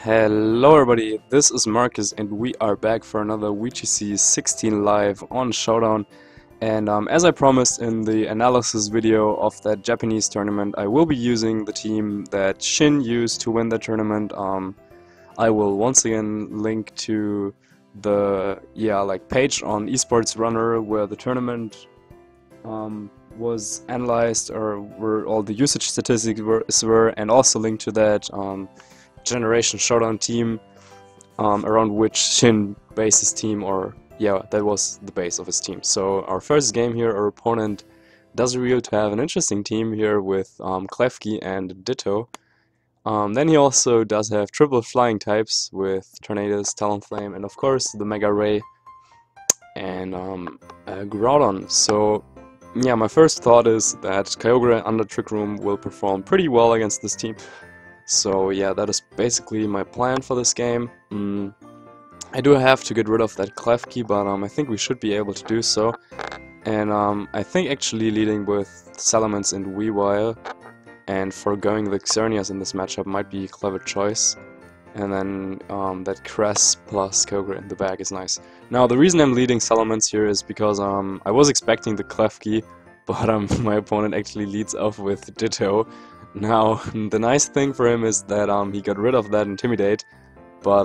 Hello everybody, this is Marcus and we are back for another VGC 16 live on Showdown. And as I promised in the analysis video of that Japanese tournament, I will be using the team that Shin used to win the tournament. I will once again link to the page on Esports Runner where the tournament was analyzed, or where all the usage statistics were, and also link to that Generation Showdown team around which Shin based his team, or that was the base of his team. So our first game here, our opponent does reveal to have an interesting team here with Klefki and Ditto. Then he also does have triple flying types with Tornadus, Talonflame, and of course the Mega Ray and Groudon. So yeah, my first thought is that Kyogre under Trick Room will perform pretty well against this team. So yeah, that is basically my plan for this game. I do have to get rid of that Klefki, but I think we should be able to do so. And I think actually leading with Salamence and Weavile and foregoing the Xerneas in this matchup might be a clever choice. And then that Cress plus Kyogre in the bag is nice. Now the reason I'm leading Salamence here is because I was expecting the Klefki, but my opponent actually leads off with Ditto. Now the nice thing for him is that he got rid of that Intimidate, but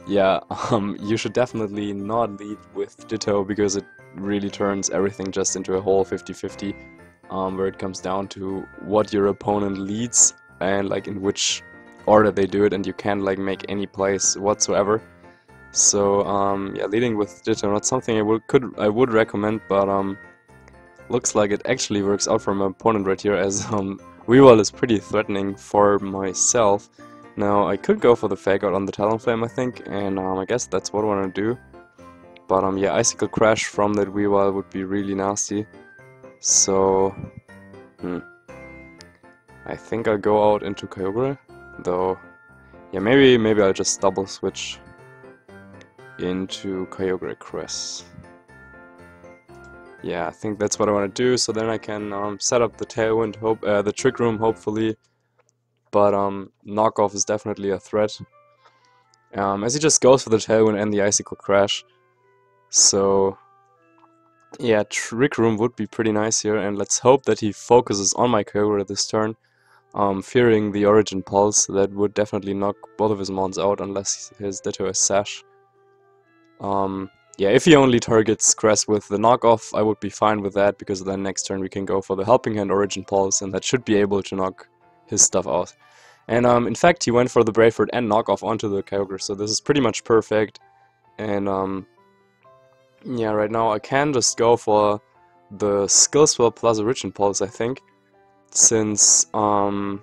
you should definitely not lead with Ditto because it really turns everything just into a whole 50-50, where it comes down to what your opponent leads and like in which order they do it, and you can't like make any plays whatsoever. So yeah, leading with Ditto not something I would recommend, but looks like it actually works out for my opponent right here, as Weavile is pretty threatening for myself. Now I could go for the Fake Out on the Talonflame, I think, and I guess that's what I want to do. But yeah, Icicle Crash from that Weavile would be really nasty. So I think I'll go out into Kyogre. Though, yeah, maybe I'll just double switch into Kyogre Cress. Yeah, I think that's what I want to do. So then I can set up the Tailwind, the Trick Room, hopefully. But knockoff is definitely a threat, as he just goes for the Tailwind and the Icicle Crash. So yeah, Trick Room would be pretty nice here, and let's hope that he focuses on my Kyogre this turn. Fearing the Origin Pulse, that would definitely knock both of his mons out unless his Ditto is Sash. Yeah, if he only targets Cress with the knockoff, I would be fine with that, because then next turn we can go for the Helping Hand Origin Pulse, and that should be able to knock his stuff out. And in fact, he went for the Brave Bird and knockoff onto the Kyogre, so this is pretty much perfect. And yeah, right now I can just go for the Skill Swell plus Origin Pulse, I think, since there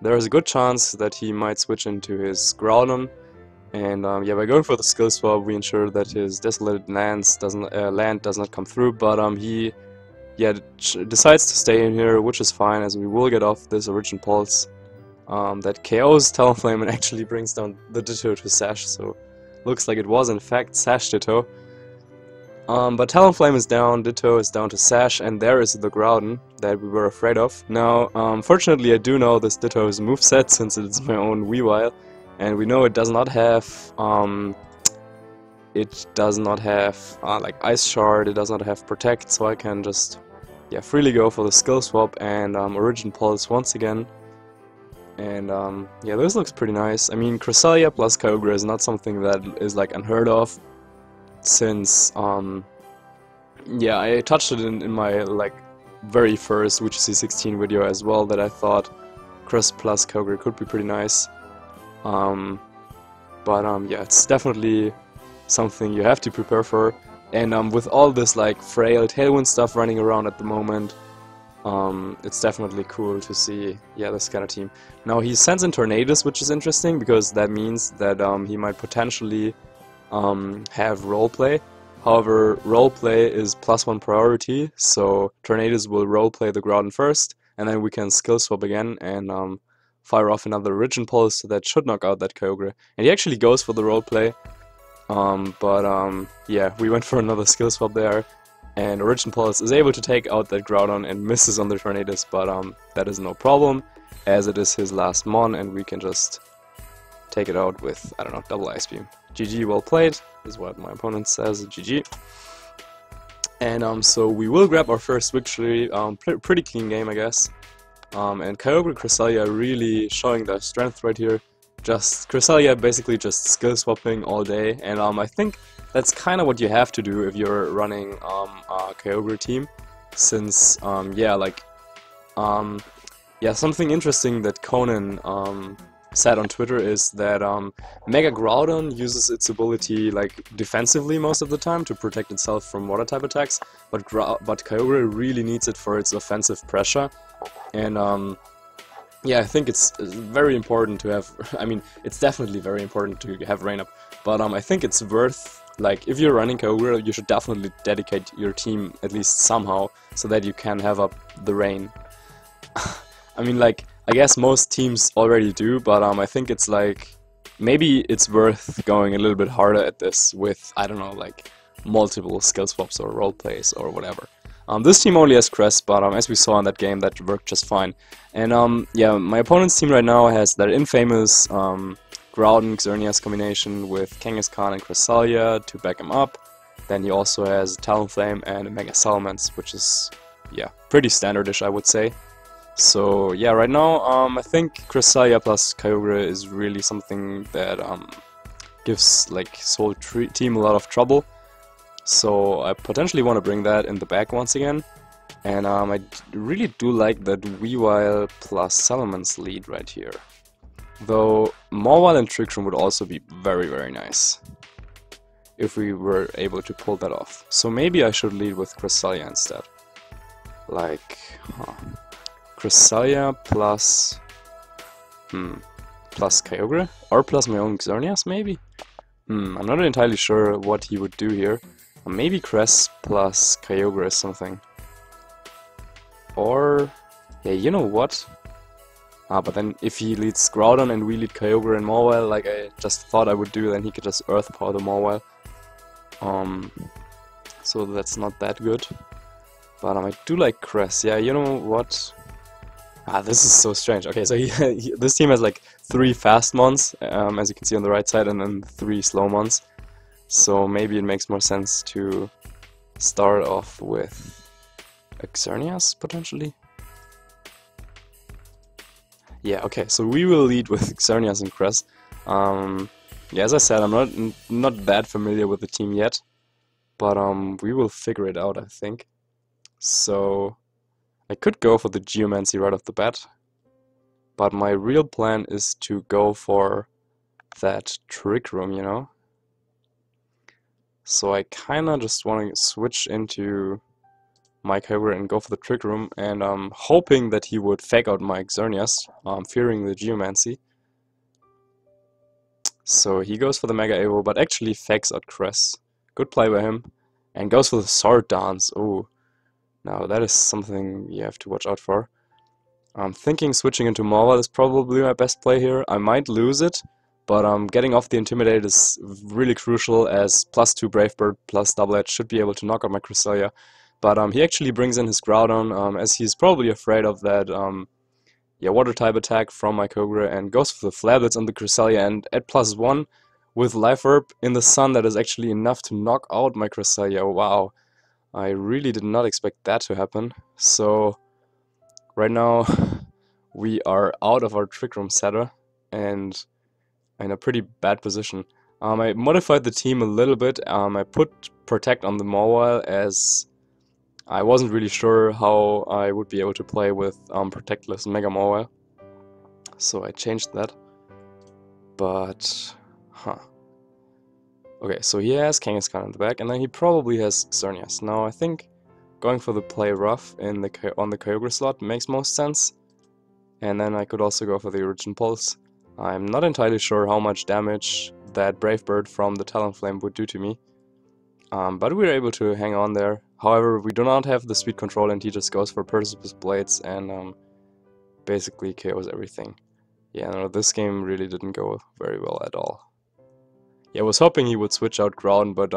is a good chance that he might switch into his Groudon. And yeah, by going for the Skill Swap, we ensure that his Desolated land does not come through. But he decides to stay in here, which is fine, as we will get off this Origin Pulse that KOs Talonflame and actually brings down the Ditto to Sash. So looks like it was in fact Sash Ditto. But Talonflame is down, Ditto is down to Sash, and there is the Groudon that we were afraid of. Now, fortunately I do know this Ditto's moveset, since it's my own Weavile, and we know it does not have like Ice Shard, it does not have Protect, so I can just freely go for the Skill Swap and Origin Pulse once again. And yeah, this looks pretty nice. I mean, Cresselia plus Kyogre is not something that is like unheard of, since yeah, I touched it in my like very first VGC 16 video as well, that I thought Cress plus Kyogre could be pretty nice. But yeah, it's definitely something you have to prepare for. And with all this like frail Tailwind stuff running around at the moment, it's definitely cool to see this kind of team. Now he sends in Tornadus, which is interesting, because that means that he might potentially have roleplay. However, roleplay is +1 priority, so Tornadus will roleplay the Groudon first, and then we can skill swap again and fire off another Origin Pulse that should knock out that Kyogre. And he actually goes for the roleplay, but yeah, we went for another skill swap there, and Origin Pulse is able to take out that Groudon and misses on the Tornadus, but that is no problem, as it is his last mon, and we can just take it out with, I don't know, double Ice Beam. GG, well played, is what my opponent says, GG. And so we will grab our first victory, pretty clean game, I guess. And Kyogre and Cresselia really showing their strength right here. Just Cresselia basically just skill swapping all day, and I think that's kind of what you have to do if you're running a Kyogre team, since something interesting that Conan said on Twitter is that Mega Groudon uses its ability like defensively most of the time to protect itself from water type attacks, but Kyogre really needs it for its offensive pressure. And yeah, I think it's very important to have, I mean, it's definitely very important to have Rain Up, but I think it's worth, like, if you're running Kyogre, you should definitely dedicate your team at least somehow, so that you can have up the Rain. I mean, like, I guess most teams already do, but I think it's like, maybe it's worth going a little bit harder at this with, I don't know, like, multiple skill swaps or role plays or whatever. This team only has Crest, but as we saw in that game, that worked just fine. And yeah, my opponent's team right now has their infamous Groudon Xerneas combination with Kangaskhan and Cresselia to back him up. Then he also has Talonflame and a Mega Salamence, which is, yeah, pretty standardish, I would say. So yeah, right now I think Cresselia plus Kyogre is really something that gives like his whole team a lot of trouble. So I potentially want to bring that in the back once again. And I really do like that Weavile plus Salamence lead right here. Though Mawile and Trick Room would also be very, very nice if we were able to pull that off. So maybe I should lead with Cresselia instead. Like, Cresselia plus plus Kyogre, or plus my own Xerneas maybe? I'm not entirely sure what he would do here. Maybe Cress plus Kyogre is something. Or, yeah, you know what? But then if he leads Groudon and we lead Kyogre and Mawile, like I just thought I would do, then he could just Earth Power the Mawile. So that's not that good. But I do like Cress. Yeah, you know what? This is so strange. Okay, so this team has like 3 fast mons, as you can see on the right side, and then 3 slow mons. So maybe it makes more sense to start off with Xerneas, potentially? Yeah, okay, so we will lead with Xerneas and Cress. Yeah, as I said, I'm not that familiar with the team yet, but we will figure it out, I think. So I could go for the Geomancy right off the bat, but my real plan is to go for that Trick Room, you know? So I kinda just want to switch into my Kyogre and go for the Trick Room, and I'm hoping that he would fake out my Xerneas, fearing the Geomancy. So he goes for the Mega Evo, but actually fakes out Cress. Good play by him. And goes for the Sword Dance. Oh, now that is something you have to watch out for. I'm thinking switching into Mawile is probably my best play here. I might lose it, but getting off the Intimidate is really crucial, as +2 Brave Bird plus Double Edge should be able to knock out my Cresselia. But he actually brings in his Groudon, as he's probably afraid of that Water type attack from my Kyogre, and goes for the Flare Blitz on the Cresselia, and at +1 with Life Orb in the sun, that is actually enough to knock out my Cresselia. Wow, I really did not expect that to happen. So right now we are out of our Trick Room setter and in a pretty bad position. I modified the team a little bit. I put Protect on the Mawile, as I wasn't really sure how I would be able to play with Protectless Mega Mawile. So I changed that. But, okay, so he has Kangaskhan in the back, and then he probably has Xerneas. Now I think going for the play rough on the Kyogre slot makes most sense. And then I could also go for the Origin Pulse. I'm not entirely sure how much damage that Brave Bird from the Talonflame would do to me. But we were able to hang on there. However, we do not have the speed control, and he just goes for Precipice Blades and basically KOs everything. Yeah, no, this game really didn't go very well at all. Yeah, I was hoping he would switch out Groudon, but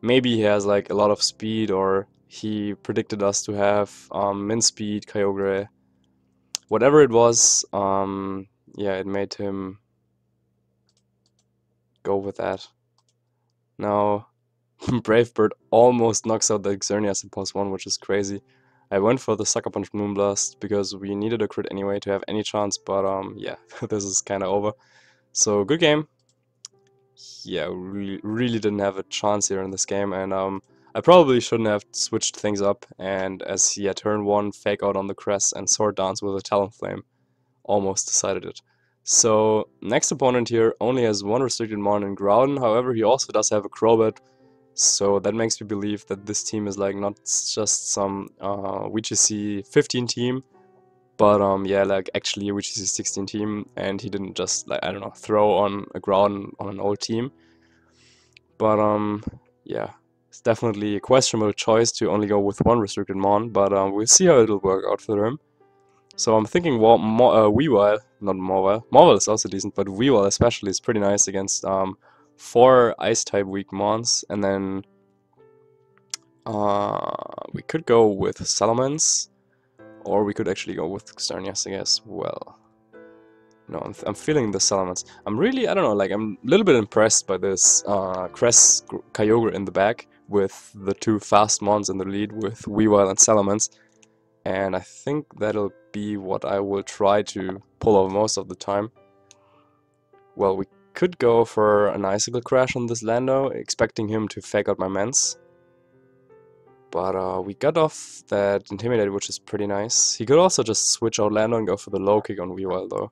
maybe he has like a lot of speed, or he predicted us to have min speed Kyogre. Whatever it was, yeah, it made him go with that. Now, Brave Bird almost knocks out the Xerneas in +1, which is crazy. I went for the Sucker Punch Moonblast because we needed a crit anyway to have any chance, but yeah, this is kind of over. So, good game. Yeah, really didn't have a chance here in this game, and I probably shouldn't have switched things up, and as he had turn 1 Fake Out on the Crest and Sword Dance with a Talonflame, almost decided it. So, next opponent here only has 1 restricted mon in Groudon, however he also does have a Crobat, so that makes me believe that this team is like not just some VGC 15 team, but yeah, like actually a VGC 16 team, and he didn't just, like, I don't know, throw on a Groudon on an old team. But yeah, it's definitely a questionable choice to only go with 1 restricted mon, but we'll see how it'll work out for him. So I'm thinking Weavile, not Mawile. Mawile is also decent, but Weavile especially is pretty nice against 4 Ice-type weak mons, and then we could go with Salamence, or we could actually go with Xerneas, I guess. Well, no, I'm feeling the Salamence. I'm really, I don't know, like, I'm a little bit impressed by this Crest Kyogre in the back with the 2 fast mons in the lead with Weavile and Salamence. And I think that'll be what I will try to pull off most of the time. Well, we could go for an Icicle Crash on this Lando, expecting him to fake out my Mence. But we got off that Intimidate, which is pretty nice. He could also just switch out Lando and go for the low kick on Weavile though.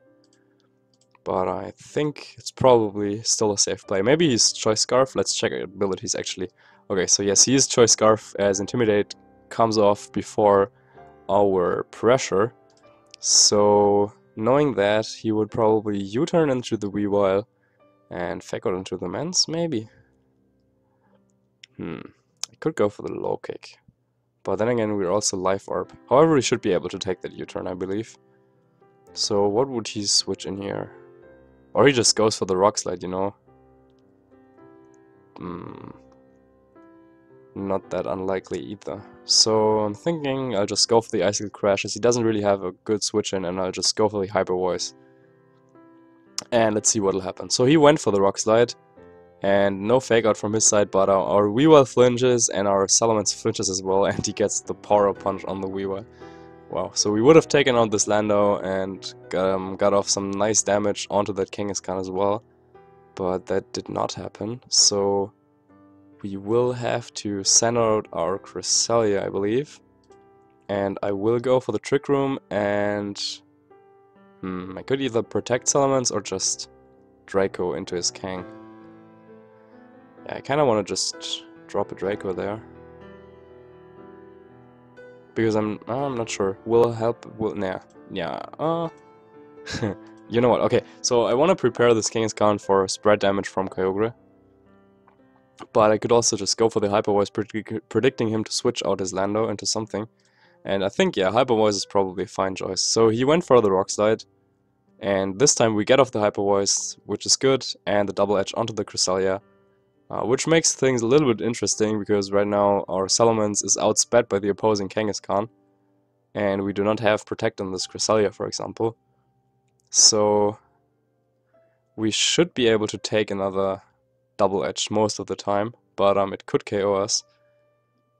But I think it's probably still a safe play. Maybe he's Choice Scarf. Let's check abilities actually. Okay, so yes, he is Choice Scarf as Intimidate comes off before our pressure. So knowing that, he would probably U-turn into the Weavile and fake out into the Mence, maybe. I could go for the low kick. But then again, we're also Life Orb. However, he should be able to take that U-turn, I believe. So what would he switch in here? Or he just goes for the Rock Slide, you know? Not that unlikely either. So I'm thinking I'll just go for the Icicle Crash, as he doesn't really have a good switch in, and I'll just go for the Hyper Voice. And let's see what'll happen. So he went for the Rock Slide, and no fake out from his side, but our Weavile flinches and our Salamence flinches as well, and he gets the Power Punch on the Weavile. Wow, so we would have taken out this Lando and got off some nice damage onto that Kangaskhan as well, but that did not happen. So we will have to send out our Cresselia, I believe, and I will go for the Trick Room, and I could either protect Salamence or just Draco into his Kang. Yeah, I kind of want to just drop a Draco there. Because I'm not sure. Will help? Will nah. Yeah. You know what? Okay, so I want to prepare this Kangaskhan for spread damage from Kyogre. But I could also just go for the Hyper Voice, predicting him to switch out his Lando into something. And I think, yeah, Hyper Voice is probably a fine choice. So he went for the Rock Slide. And this time we get off the Hyper Voice, which is good, and the Double Edge onto the Cresselia. Which makes things a little bit interesting, because right now our Salamence is outsped by the opposing Kangaskhan, and we do not have Protect on this Cresselia, for example. So we should be able to take another Double Edge most of the time, but it could KO us.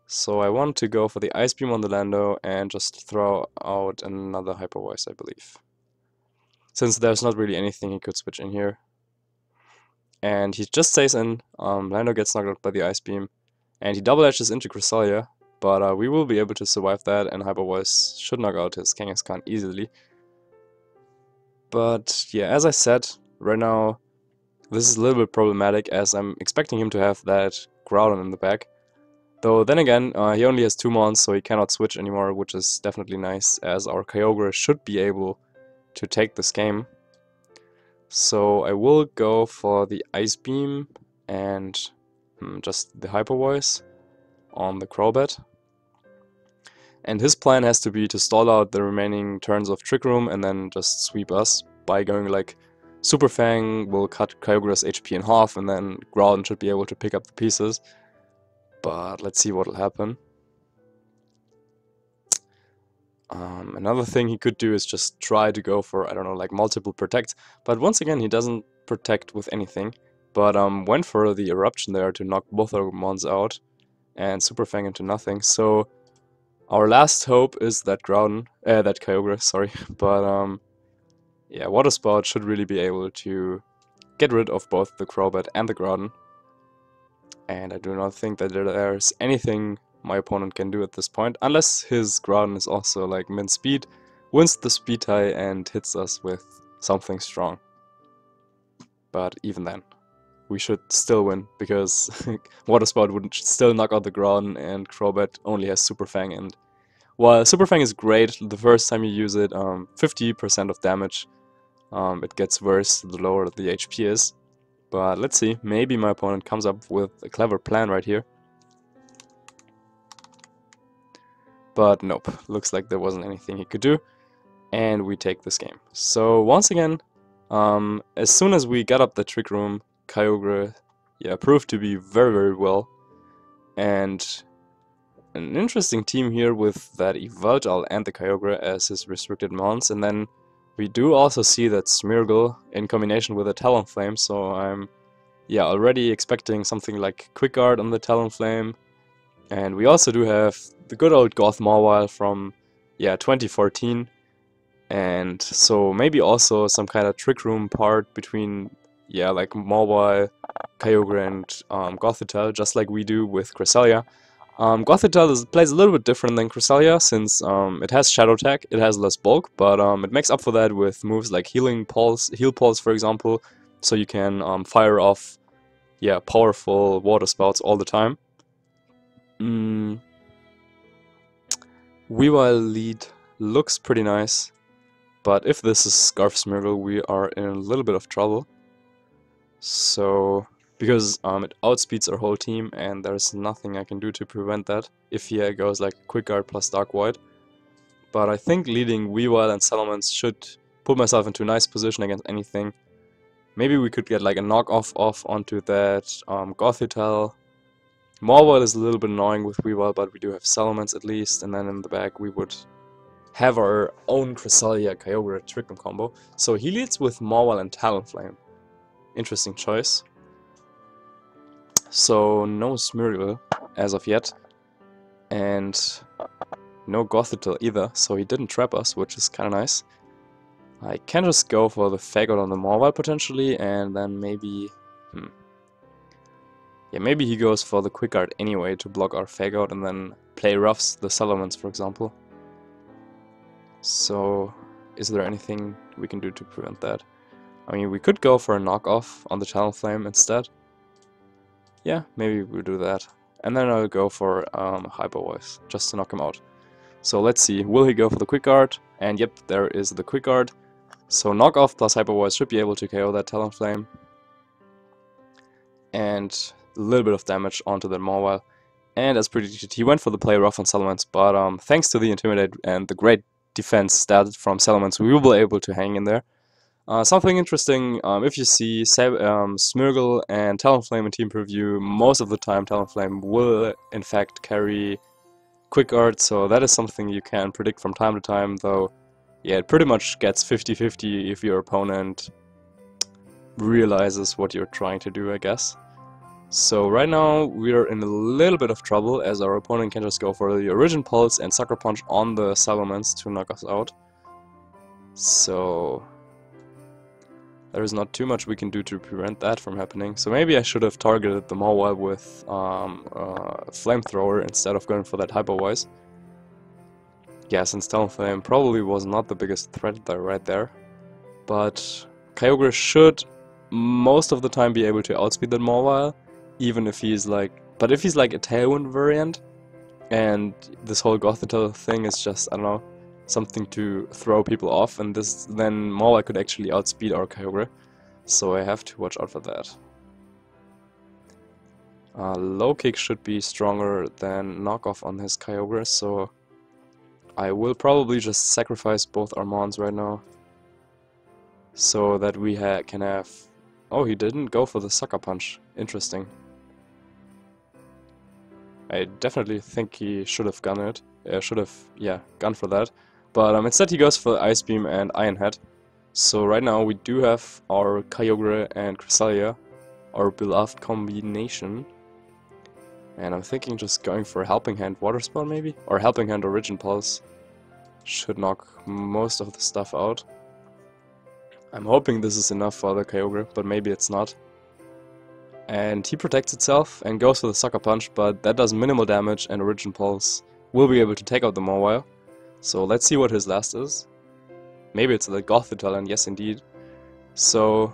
So I want to go for the Ice Beam on the Lando and just throw out another Hyper Voice, I believe. Since there's not really anything he could switch in here. And he just stays in, Lando gets knocked out by the Ice Beam, and he double edges into Cresselia, but we will be able to survive that, and Hyper Voice should knock out his Kangaskhan easily. But yeah, as I said, right now this is a little bit problematic, as I'm expecting him to have that Groudon in the back. Though then again, he only has 2 mons, so he cannot switch anymore, which is definitely nice, as our Kyogre should be able to take this game. So I will go for the Ice Beam and just the Hyper Voice on the Crobat. And his plan has to be to stall out the remaining turns of Trick Room and then just sweep us by going like Super Fang will cut Kyogre's HP in half, and then Groudon should be able to pick up the pieces. But let's see what'll happen. Another thing he could do is just try to go for, I don't know, like multiple protects. But once again, he doesn't protect with anything. but went for the Eruption there to knock both our mons out and Super Fang into nothing. So our last hope is that that Kyogre, sorry. But yeah, Water Spout should really be able to get rid of both the Crobat and the Groudon. And I do not think that there's anything my opponent can do at this point, unless his Groudon is also like min speed, wins the speed tie and hits us with something strong. But even then, we should still win, because Water Spout would still knock out the Groudon and Crobat only has Super Fang, and while Super Fang is great the first time you use it, 50% of damage, it gets worse the lower the HP is. But let's see, maybe my opponent comes up with a clever plan right here. But nope, looks like there wasn't anything he could do, and we take this game. So once again, as soon as we got up the Trick Room, Kyogre, yeah, proved to be very well, and an interesting team here with that Yveltal and the Kyogre as his restricted mons, and then we do also see that Smeargle in combination with a Talonflame, so I'm already expecting something like Quick Guard on the Talonflame. And we also do have the good old Goth Mawile from 2014, and so maybe also some kind of Trick Room part between like Mawile, Kyogre and Gothitelle, just like we do with Cresselia. Gothitelle plays a little bit different than Cresselia, since it has Shadow Tag, it has less bulk, but it makes up for that with moves like Heal Pulse for example, so you can fire off powerful Water Spouts all the time. Weavile lead looks pretty nice, but if this is Scarf Smeargle, we are in a little bit of trouble. So, because it outspeeds our whole team, and there's nothing I can do to prevent that if he goes like Quick Guard plus Dark Void. But I think leading Weavile and Salamence should put myself into a nice position against anything. Maybe we could get like a knockoff off onto that Gothitelle. Mawile is a little bit annoying with Weavile, but we do have Salamence at least, and then in the back we would have our own Cresselia Kyogre Trick Room combo. So he leads with Mawile and Talonflame. Interesting choice. So no Smeargle as of yet, and no Gothitelle either, so he didn't trap us, which is kinda nice. I can just go for the Fake Out on the Mawile potentially, and then maybe... maybe he goes for the Quick Guard anyway to block our Fake Out and then play roughs the Salamence, for example. So, is there anything we can do to prevent that? I mean, we could go for a knockoff on the Talonflame instead. Yeah, maybe we'll do that. And then I'll go for Hyper Voice, just to knock him out. So let's see, will he go for the Quick Guard? And yep, there is the Quick Guard. So knockoff plus Hyper Voice should be able to KO that Talonflame. And a little bit of damage onto that Mawile. And as predicted, he went for the play rough on Salamence, but thanks to the Intimidate and the great defense stat from Salamence, we will be able to hang in there. Something interesting, if you see Smeargle and Talonflame in team preview, most of the time Talonflame will in fact carry Quick Guard, so that is something you can predict from time to time, though it pretty much gets 50-50 if your opponent realizes what you're trying to do, I guess. So right now we're in a little bit of trouble, as our opponent can just go for the Origin Pulse and Sucker Punch on the Salamence to knock us out. So there is not too much we can do to prevent that from happening. So maybe I should have targeted the Mawile with Flamethrower instead of going for that Hyper Voice. Yeah, since Talonflame probably was not the biggest threat there, right there. But Kyogre should most of the time be able to outspeed that Mawile, even if he's like... But if he's like a Tailwind variant, and this whole Gothitelle thing is just, I don't know, something to throw people off, and then Mawile could actually outspeed our Kyogre, so I have to watch out for that. Low kick should be stronger than knockoff on his Kyogre, so I will probably just sacrifice both our mons right now, so that we can have... Oh, he didn't go for the Sucker Punch. Interesting. I definitely think he should have gone it. Gone for that. But instead he goes for Ice Beam and Iron Head. So right now we do have our Kyogre and Cresselia our beloved combination. And I'm thinking just going for a Helping Hand Water Spell maybe? Or Helping Hand Origin Pulse. Should knock most of the stuff out. I'm hoping this is enough for the Kyogre, but maybe it's not. And he protects itself and goes for the Sucker Punch, but that does minimal damage and Origin Pulse will be able to take out the Mawile. So let's see what his last is. Maybe it's the Gothitelle, and yes indeed. So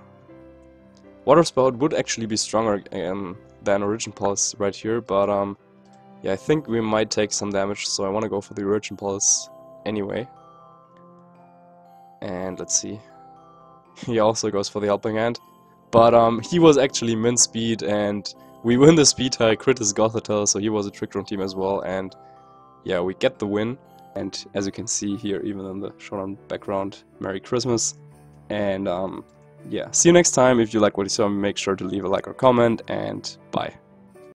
Water Spout would actually be stronger than Origin Pulse right here, but yeah, I think we might take some damage, so I want to go for the Origin Pulse anyway. And let's see. He also goes for the Helping Hand. But he was actually min speed, and we win the speed tie, crit his Gothitelle, so he was a Trick Room team as well, and yeah, we get the win. And as you can see here, even in the showdown background, Merry Christmas. And yeah, see you next time. If you like what you saw, make sure to leave a like or comment, and bye.